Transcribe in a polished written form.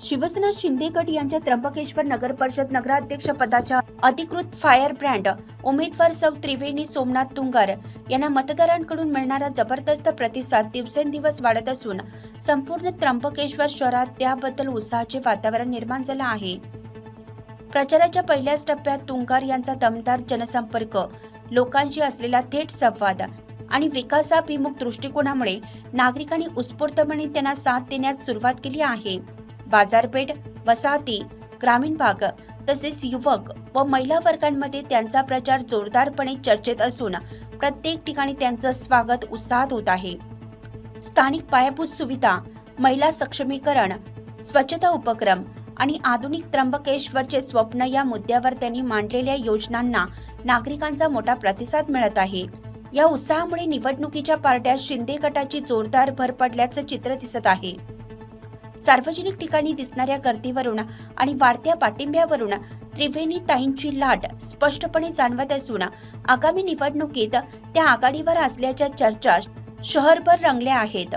शिवसेना शिंदे गट यांच्या त्र्यंबकेश्वर नगर परिषद नगराध्यक्ष पदाच्या अधिकृत फायर ब्रँड उमेदवार सौ त्रिवेणी सोमनाथ तुंगार यांना मतदारांकडून मिळणारा जबरदस्त प्रतिसाद दिवसेंदिवस वाढत असून संपूर्ण त्र्यंबकेश्वर शहरात त्याबद्दल उत्साहाचे वातावरण निर्माण झाले आहे। प्रचाराच्या पहिल्याच टप्प्यात तुंगार यांचा दमदार जनसंपर्क, लोकांशी असलेला थेट संवाद आणि विकासाभिमुख दृष्टिकोनामुळे नागरिकांनी उत्स्फूर्तपणे त्यांना साथ देण्यास सुरुवात केली आहे। बाजारपेठ, वसाहती, ग्रामीण भाग तसेच युवक व महिला वर्गांमध्ये त्यांचा प्रचार जोरदारपणे चर्चेत असून प्रत्येक ठिकाणी त्यांचं स्वागत उत्साहात होत आहे। स्थानिक पायाभूत सुविधा, महिला सक्षमीकरण, स्वच्छता उपक्रम आणि आधुनिक त्र्यंबकेश्वरचे स्वप्न या मुद्द्यावर त्यांनी मांडलेल्या योजनांना नागरिकांचा मोठा प्रतिसाद मिळत आहे। या उत्साहामुळे निवडणुकीच्या पारड्यात शिंदे गटाची जोरदार भर पडल्याचं चित्र दिसत आहे। सार्वजनिक ठिकाणी दिसणाऱ्या गर्दीवरून आणि वाढत्या पाठिंब्यावरून त्रिवेणी ताईंची लाट स्पष्टपणे जाणवत असून आगामी निवडणुकीत त्या आघाडीवर असल्याच्या चर्चा शहरभर रंगल्या आहेत।